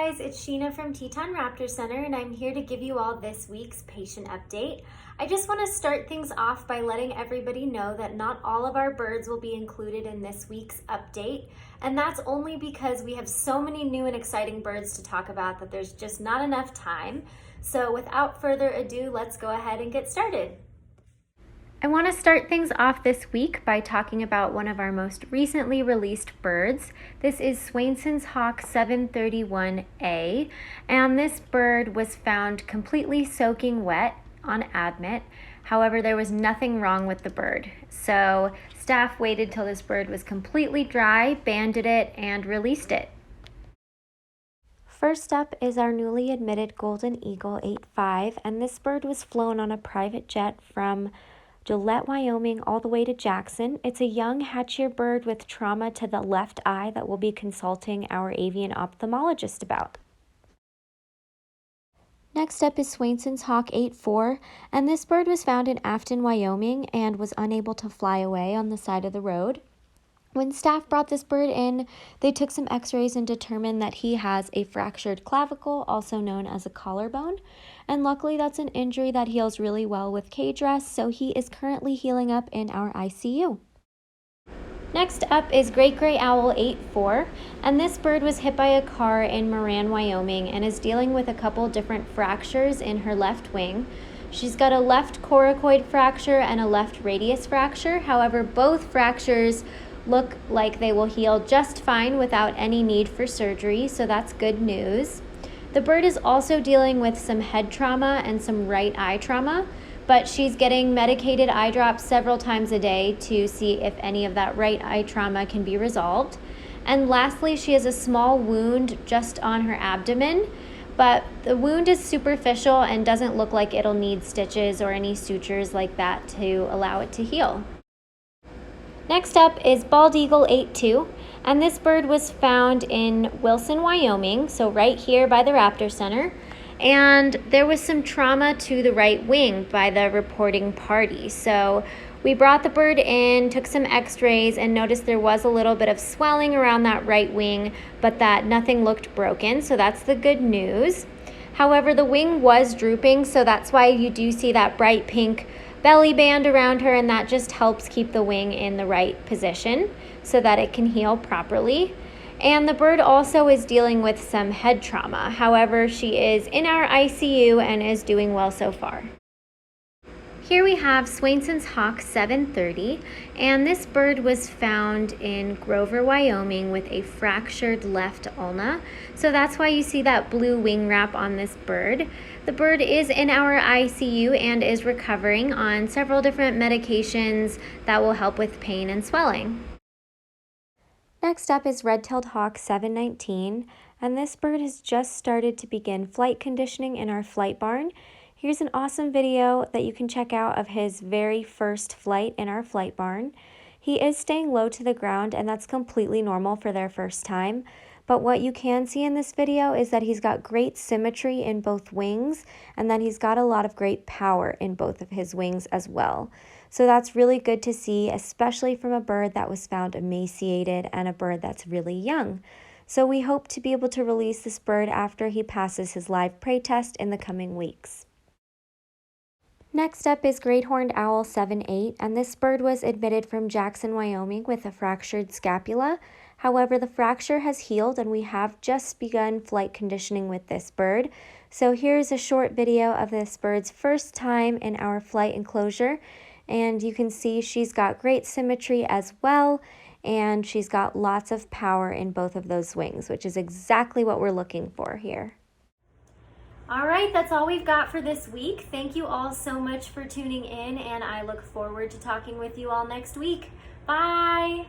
guys, it's Sheena from Teton Raptor Center, and I'm here to give you all this week's patient update. I just want to start things off by letting everybody know that not all of our birds will be included in this week's update, and that's only because we have so many new and exciting birds to talk about that there's just not enough time. So without further ado, let's go ahead and get started. I want to start things off this week by talking about one of our most recently released birds. This is Swainson's hawk 731A, and this bird was found completely soaking wet on admit. However, there was nothing wrong with the bird. So staff waited till this bird was completely dry, banded it, and released it. First up is our newly admitted Golden Eagle 8.5, and this bird was flown on a private jet from Gillette, Wyoming, all the way to Jackson. It's a young hatch-year bird with trauma to the left eye that we'll be consulting our avian ophthalmologist about. Next up is Swainson's hawk 8.4, and this bird was found in Afton, Wyoming, and was unable to fly away on the side of the road. When staff brought this bird in, they took some x-rays and determined that he has a fractured clavicle, also known as a collarbone. And luckily that's an injury that heals really well with cage rest, so he is currently healing up in our ICU. Next up is Great Gray Owl 8.4, and this bird was hit by a car in Moran, Wyoming, and is dealing with a couple different fractures in her left wing. She's got a left coracoid fracture and a left radius fracture. However, both fractures look like they will heal just fine without any need for surgery, so that's good news. The bird is also dealing with some head trauma and some right eye trauma, but she's getting medicated eye drops several times a day to see if any of that right eye trauma can be resolved. And lastly, she has a small wound just on her abdomen, but the wound is superficial and doesn't look like it'll need stitches or any sutures like that to allow it to heal. Next up is Bald Eagle 8.2, and this bird was found in Wilson, Wyoming, so right here by the Raptor Center, and there was some trauma to the right wing by the reporting party. So we brought the bird in, took some x-rays, and noticed there was a little bit of swelling around that right wing, but that nothing looked broken, so that's the good news. However, the wing was drooping, so that's why you do see that bright pink belly band around her, and that just helps keep the wing in the right position so that it can heal properly. And the bird also is dealing with some head trauma. However, she is in our ICU and is doing well so far. Here we have Swainson's hawk 730, and this bird was found in Grover, Wyoming with a fractured left ulna. So that's why you see that blue wing wrap on this bird. The bird is in our ICU and is recovering on several different medications that will help with pain and swelling. Next up is Red-tailed hawk 719, and this bird has just started to begin flight conditioning in our flight barn. Here's an awesome video that you can check out of his very first flight in our flight barn. He is staying low to the ground, and that's completely normal for their first time. But what you can see in this video is that he's got great symmetry in both wings, and then he's got a lot of great power in both of his wings as well. So that's really good to see, especially from a bird that was found emaciated and a bird that's really young. So we hope to be able to release this bird after he passes his live prey test in the coming weeks. Next up is Great Horned Owl 7.8, and this bird was admitted from Jackson, Wyoming with a fractured scapula. However, the fracture has healed and we have just begun flight conditioning with this bird. So here's a short video of this bird's first time in our flight enclosure, and you can see she's got great symmetry as well, and she's got lots of power in both of those wings, which is exactly what we're looking for here. All right, that's all we've got for this week. Thank you all so much for tuning in, and I look forward to talking with you all next week. Bye!